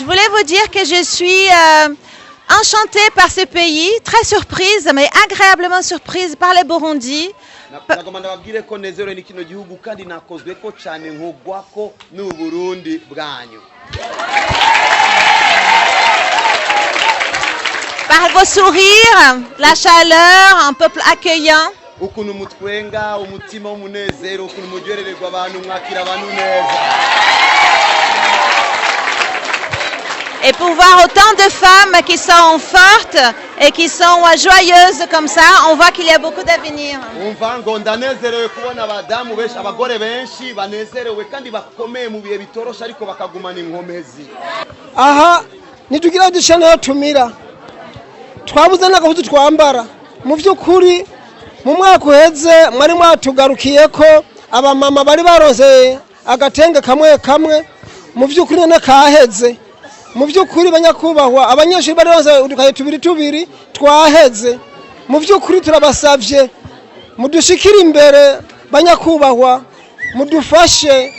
Je voulais vous dire que je suis enchantée par ce pays, très surprise, mais agréablement surprise par le Burundi. Nagomba ndababwire ko nezerewe n'ikino gihugu kandi nakozwe ko cyane nkogwako n'u Burundi bwanyu. Par vos sourires, la chaleur, un peuple accueillant. Ukuntu mutwenga, umutima w'umunezero, ukuntu muryohererwa abantu mwakira abantu neza. Et pour voir autant de femmes qui sont fortes et qui sont joyeuses comme ça, on voit qu'il y a beaucoup d'avenir. Umva ngo ndanezerewe kubona abadamu benshi abagore benshi banezerewe kandi bakomeye mu bihe bitorosha ariko bakagumana inkomezi. Aha nitugira dushana tumira. Twabuze n'agahuzu twambara. Mu by'ukuri mu mwaka uheze mwari mwatugarukiye ko abamama bari baronse agatenge kamwe mu by'ukuri nakaheze. Mu by'ukuri banyakubahwa abanyeshuri bari baronse udukaye tubiri twaheze. Mu by'ukuri turabasavye mudushikira imbere banyakubahwa mudufashe.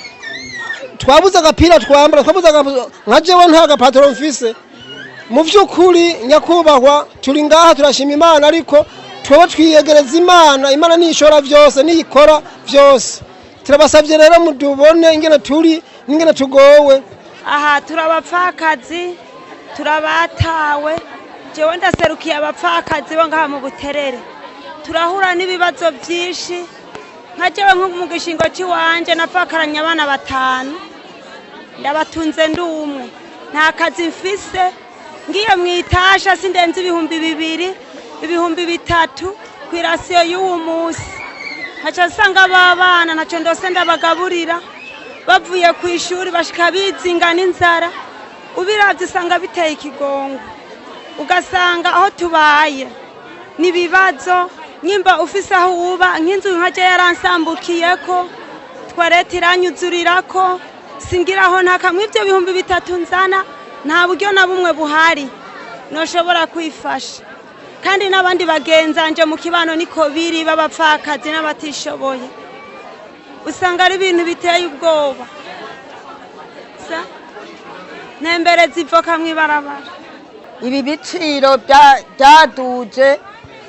Twabuze agapira twambara, twabuze nka jewe nta gapataro mfise. Mu by'ukuri nyakubahwa turi ngaha turashima Imana ariko twaba twiyegereza Imana nishora byose niyikora byose. Turabasavye rero mudubone ingene turi n'ingene tugowe. Aha turabapfakazi turabatawe jewe ndaserukiye abapfakazi bo ngaha mu Buterere. Turahura n'ibibazo byinshi nka jewe nko mu gishingo ciwanje napfakaranya abana 5 ndabatunze ndumwe nta kazi mfise ngiye mwitasha sindenze 2,000 3,000 kwirasiyo y'uwo musi nkaca sanga babana naco ndose ndabagaburira bavuye ku ishuri bashika bizinga n'inzara ubiravye usanga biteye ikigongo ugasanga aho tubaye nibibazo nyimba ufise aho uba nk'inzu nkaje yaransambukiyeko twarete iranyuzurirako singiraho ntakamwe ivyo 3,000 nzana nta buryo na bumwe buhari noshobora kwifasha kandi n'abandi bagenzanje mu kibano niko biri babapfakazi n'abatishoboye usanga ari ibintu biteye ubwoba nembere zivoka mwibarabara. Ibi biciro byaduje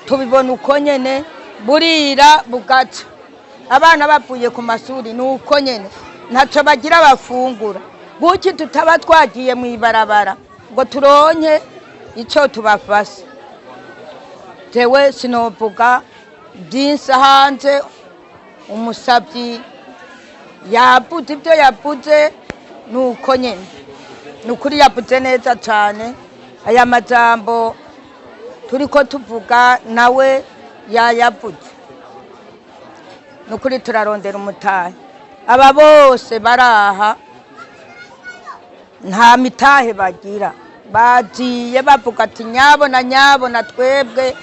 tubibona uko nyene burira bugaca abana bavuye ku masuri nuko nyene ntaco bagira bafungura buki tutaba twagiye mwibarabara ngo turonke ico tubafasha. Jewe sinovuga byinshi hanze umusabyi yabuze ibyo yabuze nuko nyene nukuri yabuze neza cyane aya majambo turiko tuvuga nawe yayabuze nukuri turarondera umutahe aba bose baraha nta mitahe bagira bagiye bavuga ati nyabona twebwe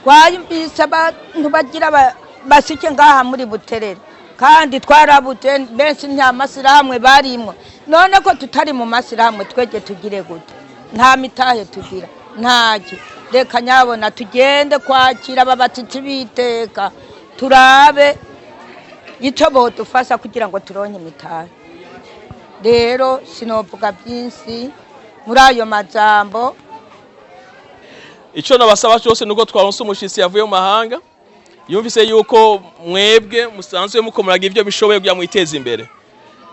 twayumvise abantu bagira basike ngaha muri Buterere kandi twarabuze benshi nta masirahamwe barimwo none ko tutari mu masirahamwe twege tugire gute nta mitahe tugira ntaje reka nyabona tugende kwakira babatiti biteka turabe ico bodufasha kugira ngo turonke mitahe. Rero sinovuga byinshi muri ayo majambo. Ico nabasaba cyose nuko twaronse umushitsi yavuye mu mahanga yumvise yuko mwebwe musanzwe mukomuraga ivyo bishoboye kugira mwiteze imbere.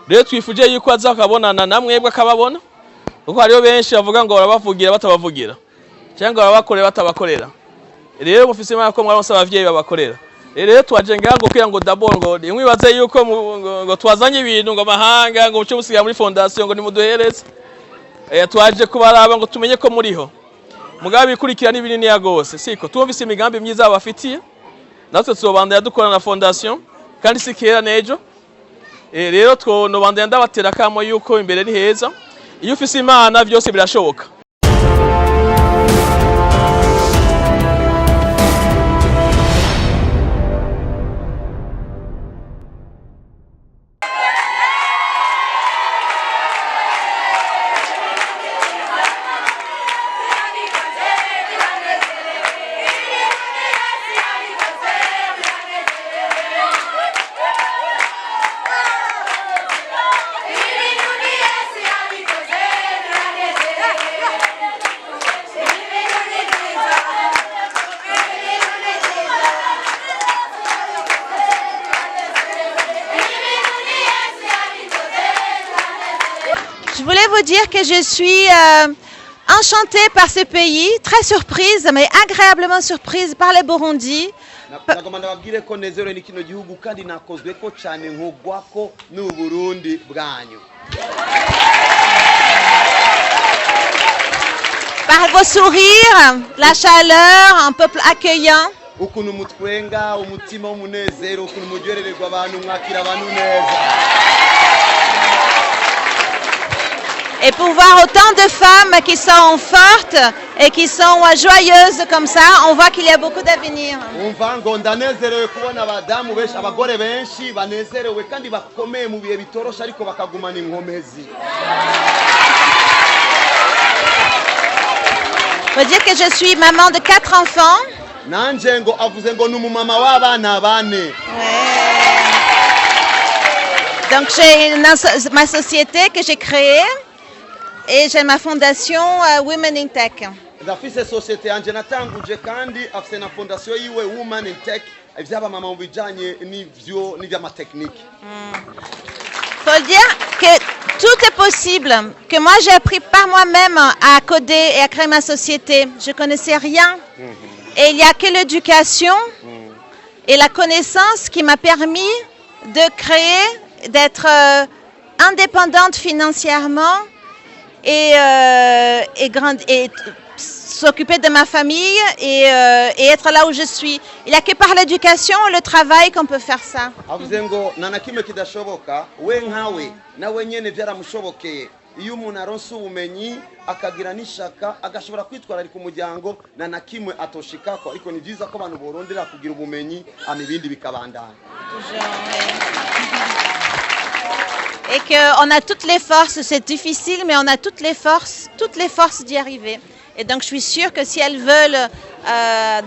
Rero twifuje yuko aza kabonana na mwebwe akababona kuko hariyo benshi bavuga ngo barabavugira batabavugira cyangwa barabakorera batabakorera. Rero mufise imana ko mwaronse abavyeyi babakorera. Rero twaje ngaho kugira ngo d'abord ngo mwibaze yuko ngo twazanye ibintu ngo mahanga ngo cyo busiga muri fondation ngo nimuduhereze. Twaje kubaraba ngo tumenye ko muriho. Mugabe ikurikira n'ibinini ya gose siko tumvise imigambi myiza abafitiye natwe tuzobandanya dukora na fondation kandi sikera nejo. Rero twonobandanya ndabatera kamo yuko imbere ni heza iyo ufise imana byose birashoboka. voudrais vous dire que je suis enchantée par ce pays, très surprise, mais agréablement surprise par le Burundi. nagomba ndababwire ko nezerewe n'ikino gihugu kandi nakozwe ko cyane nkogwako n'Uburundi bwanyu. Par vos sourires, la chaleur, un peuple accueillant. Ukuntu mutwenga umutima w'umunezero, ukuntu muryohererwa abantu mwakira abantu neza. Et pour voir autant de femmes qui sont fortes et qui sont joyeuses comme ça, on voit qu'il y a beaucoup d'avenir. Umva ngo ndanezerewe kubona abadamu benshi abagore benshi banezerewe kandi bakomeye mu bihe bitorosha ariko bakagumana inkomezi. Faut dire que je suis maman de 4 enfants. Nanje ngo avuze ngo n'umumama w'abana bane. Donc j'ai ma société que j'ai créée et j'ai ma fondation Women in Tech. Ndafise societe yanje natanguje kandi afise na fondation yiwe Women in Tech ivyaba mama mu bijanye n'ivy'amateknike. Faut dire que tout est possible, que moi j'ai appris par moi-même à coder et à créer ma société. Je connaissais rien. Et il n'y a que l'éducation et la connaissance qui m'a permis de créer, d'être indépendante financièrement et s'occuper de ma famille et être là où je suis. Il n'y a que par l'éducation et le travail qu'on peut faire ça. Avuze ngo nanakimwe kidashoboka we nkawe nawe nyene byaramushobokeye. Iyo umuntu aronse ubumenyi akagira n'ishaka agashobora kwitwararika umuryango nanakimwe atoshikako ariko ni byiza ko abantu borondera kugira ubumenyi amibindi bikabandana. Et qu'on a toutes les forces, c'est difficile, mais on a toutes les forces d'y arriver. Et donc je suis sûre que si elles veulent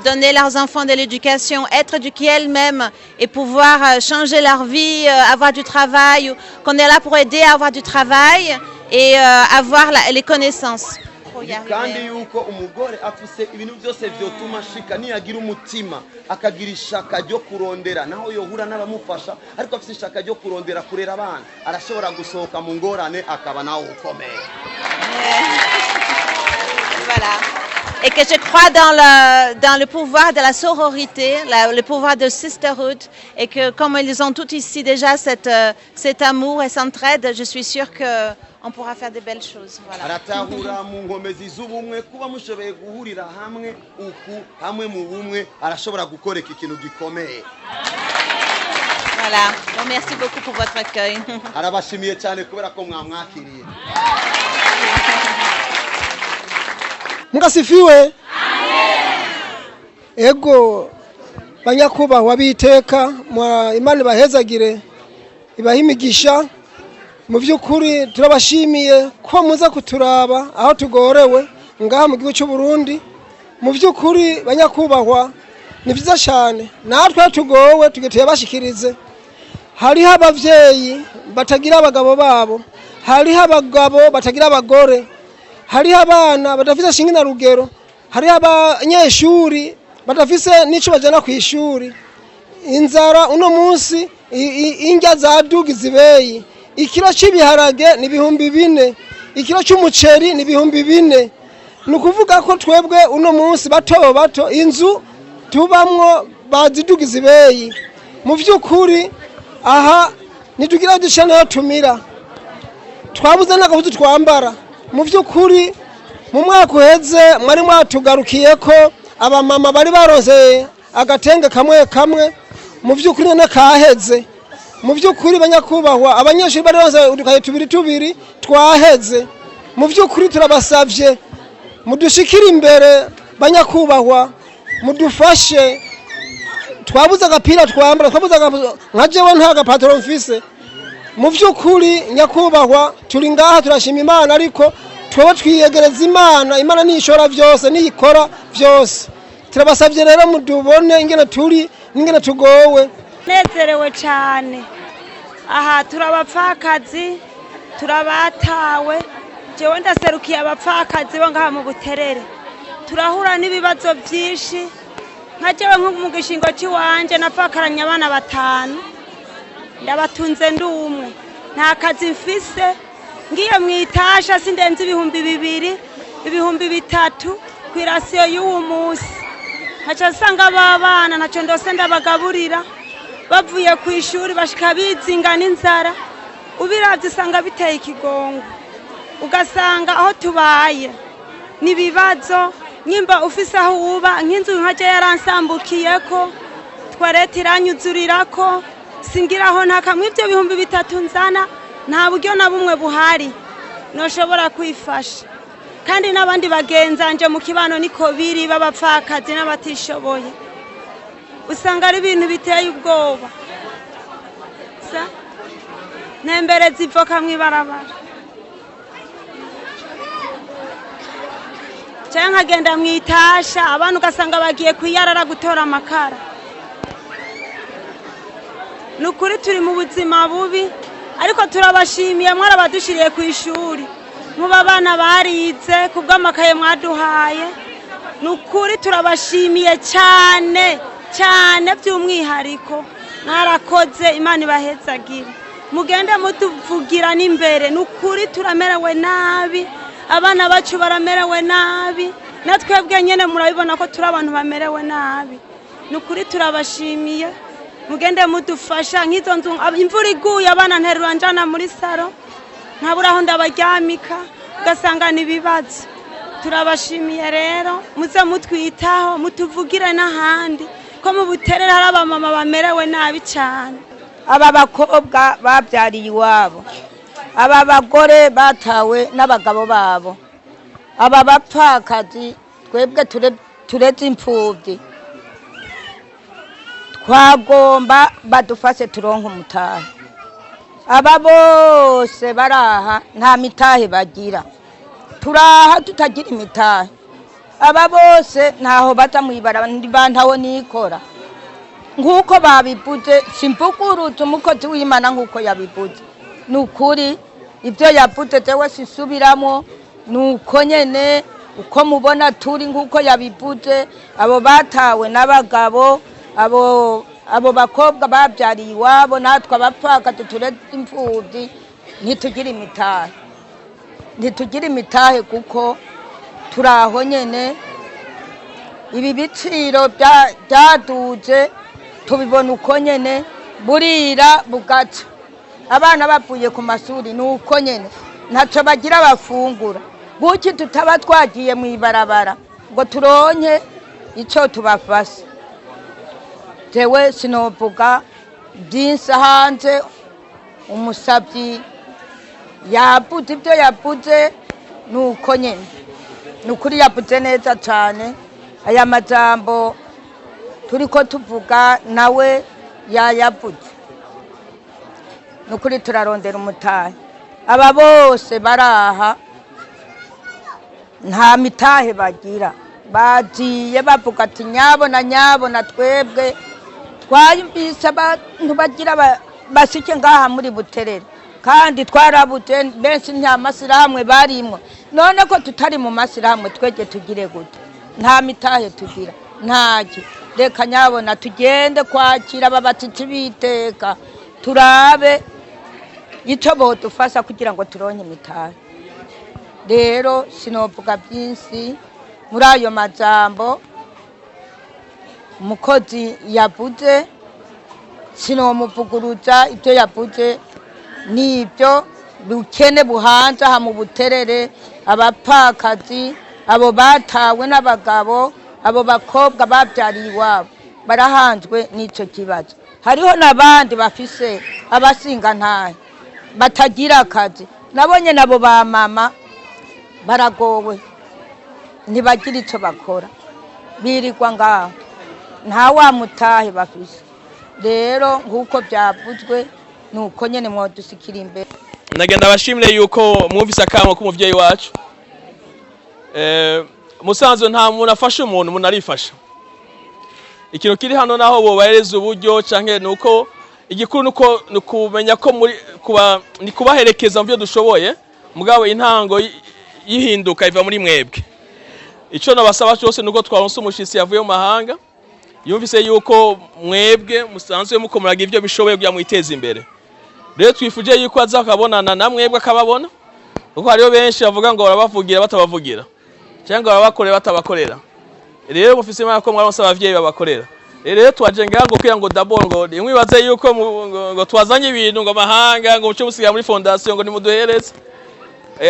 donner leurs enfants de l'éducation, être éduquées elles-mêmes et pouvoir changer leur vie, avoir du travail, qu'on est là pour aider à avoir du travail et avoir les connaissances. Kandi yuko umugore afise ibintu byose vyotuma shika niyagira umutima akagira ishaka ryo kurondera naho yohura n'abamufasha ariko afise ishaka ryo kurondera kurera abana arashobora gusohoka mu ngorane akaba nawe ukomeye. Voilà. Et que je crois dans le pouvoir de la sororité, le pouvoir de sisterhood, et que comme ils ont tous ici déjà cet amour et cette entraide, je suis sûre qu'on pourra faire de belles choses. Voilà. Aratahura mu nkomezi z'ubumwe kuba mushoboye guhurira hamwe uku hamwe mu bumwe arashobora gukoreka ikintu gikomeye. Voilà. Bon, merci beaucoup pour votre accueil. Arabashimiye cyane kubera ko mwamwakiriye. Mugasifiwe. Amen. Ego banyakubahwa biteka Imana bahezagire ibahimigisha mu by'ukuri turabashimiye ko muza kuturaba aho tugorewe ngaha mu gihugu cy'u Burundi. Mu by'ukuri banyakubahwa ni byiza cyane natwe tugowe tugiteye bashikirize. Hariho abavyeyi batagira abagabo babo, hariho abagabo batagira abagore, hariho abana badafise shinge na rugero, hariho abanyeshuri badafise n'ico bajana ku ishuri. Inzara uno munsi indya zadugize ibeyi. Ikiro cy'ibiharage ni 4,000, ikiro cy'umuceri ni 4,000. Nukuvuga ko twebwe uno munsi bato inzu tubamwo bazidugize ibeyi. Mu by'ukuri aha nitugira dushana tumira. Twabuze n'agahuzu twambara. Mu by'ukuri mu mwaka uheze mwari mwatugarukiye ko abamama bari baronse agatenge kamwe mu by'ukuri nakaheze. Mu by'ukuri banyakubahwa abanyeshuri bari baronse udukaye tubiri twaheze. Mu by'ukuri turabasavye mudushikira imbere banyakubahwa mudufashe. Twabuze agapira twambara, twabuze nka jewe nta gapataro mfise. Mu by'ukuri nyakubahwa turi ngaha turashima Imana ariko twaba twiyegereza Imana nishora byose niyikora byose. Turabasavye rero mudubone ingene turi n'ingene tugowe. Nezerewe cyane. Aha turabapfakazi, turabatawe. Jewe ndaserukiye abapfakazi bo ngaha mu Buterere. Turahura n'ibibazo byinshi. Nka jewe nko mu gishingo cy'iwanje napfakaranye abana 5. Ndabatunze ndi umwe. Nta kazi mfise. ngiye mu itasha sindenze ibihumbi 2 ibihumbi 3 ku irasiyo y'uwo munsi haca nsanga abana ntacyo ndose ndabagaburira bavuye ku ishuri bashika bizinga n'inzara ubiravye usanga biteye ikigongo ugasanga aho tubaye nibibazo nyimba ufise aho uba nk'inzu nkaje yaransambukiyeko twarete iranyuzurirako singiraho ntakamwe ivyo bihumbi 3 nzana nta buryo na bumwe buhari noshobora kwifasha kandi n'abandi bagenzanje mu kibano niko biri babapfakazi n'abatishoboye usanga ari ibintu biteye ubwoba nembere zivoka mwibarabara cyangwa agenda mwitasha abantu ugasanga bagiye kwiyarara gutora amakara nukuri turi mu buzima bubi ariko turabashimiye mwarabadushiriye ku ishuri muba bana barize kubw'amakaye mwaduhaye nukuri turabashimiye cyane cyane by'umwihariko mwarakoze Imana ibahezagire mugende mutuvugira n'imbere nukuri turamerewe nabi abana bacu baramerewe nabi natwebwe nyene murabibona ko turi abantu bamerewe nabi nukuri turabashimiye mugende mudufasha nk'izo nzu imvura iguye abana nterura njana muri saro nkaburaho ndabaryamika ugasanga nibibazo turabashimiye rero muze mutwitaho mutuvugire n'ahandi ko mu buterere hari abamama bamerewe nabi cyane aba bakobwa babyariye iwabo aba bagore batawe n'abagabo babo aba bapfakazi twebwe tureze imfubyi twagomba badufashe turonke umutahe aba bose baraha nta mitahe bagira turaha tutagira imitahe aba bose ntaho baza mw'ibarabara ntaho nikora nk'uko babivuze simvuguruza umukozi w'Imana nk'uko yabivuze nukuri ibyo yavuze jewe sisubiramo nuko nyene uko mubona turi nk'uko yabivuze abo batawe n'abagabo abo bakobwa babyariye iwabo natwe abapfaka tureze imfubyi ntitugira imitahe kuko turaho nyene ibi biciro byaduze tubibona uko nyene burira bugaca abana bavuye ku mashuri nuko nyene ntaco bagira bafungura buki tutaba twagiye mu ibarabara ngo turonke ico tubafasha jewe sinovuga byinshi hanze umusabyi yavuze ibyo yavuze nuko nyene nukuri yavuze neza cyane aya majambo turiko tuvuga nawe yayavuze nukuri turarondera umutahe aba bose baraha nta mitahe bagira bagiye bavuga ati nyabona twebwe twayumvise abantu bagira basike ngaha muri buterere kandi twarabuze benshi nta masirahamwe barimwo none ko tutari mu masirahamwe twege tugire gute nta mitahe tugira ntaje reka nyabona tugende kwakira ababatitsi biteka turabe ico bodufasha kugira ngo turonke imitahe rero sinovuga byinshi muri ayo majambo umukozi yavuze sinomuvuguruza ibyo yavuze nibyo bukene buhanze aha mu buterere abapfakazi abo batawe n'abagabo abo bakobwa babyariye iwabo barahanzwe n'ico kibazo hariho n'abandi bafise abasinga ntahe batagira akazi nabonye nabo ba mama baragowe ntibagira ico bakora birirwa ngaho nta wa mutahe bafise rero nk'uko byavuzwe nuko nyene mwodusikira imbere ndagenda bashimire yuko mwumvise akamo k'umuvyeyi wacu musanzwe nta muntu afasha umuntu arifasha ikintu kiri hano naho bobahereza uburyo canke nuko igikuru nuko kumenya ko muri ni kubaherekeza mu byo dushoboye mugabo intango yihinduka iva muri mwebwe ico nabasaba cyose nuko twaronse umushitsi yavuye mu mahanga yumvise yuko mwebwe musanzwe mukomeraga ivyo bishoboye kugira mwiteze imbere rero twifuje yuko aza kabonana na mwebwe akababona kuko hariho benshi bavuga ngo barabavugira batabavugira cyangwa barabakorera batabakorera. Rero mufise imana ko mwaronse abavyeyi babakorera. Rero twaje ngango kugira ngo d'abord ngo nimwibaze yuko ngo twazanye ibintu ngo mahanga ngo muco musiga muri fondation ngo nimuduhereze.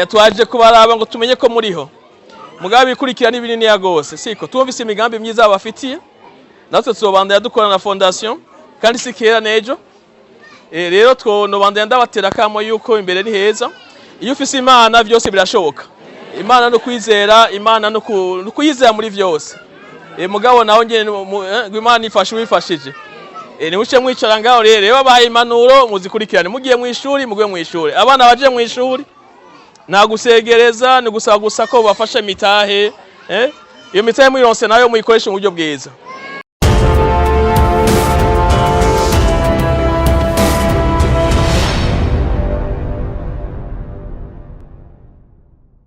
Twaje kubaraba ngo tumenye ko muriho. Mugabe bikurikira n'ibinini ya gose siko tumvise imigambi myiza abafitiye. Natwe tuzobandanya dukora na fondation kandi sikera nejo. Rero twonobandanya ndabatera kamo yuko imbere ni heza. Iyo ufise imana byose birashoboka. Imana no kwizera, imana no kuyizera muri byose. Mugabo naho ngene Imana ifashe ubifashije. Nimuce mwicara ngaho rero babaye impanuro muzikurikirane mugiye mu ishuri mugwe mu ishuri. Abana baje mu ishuri nta gusegereza ni gusaba gusa ko bafashe mitahe. Iyo mitahe mwironse nayo muyikoresha mu buryo bwiza.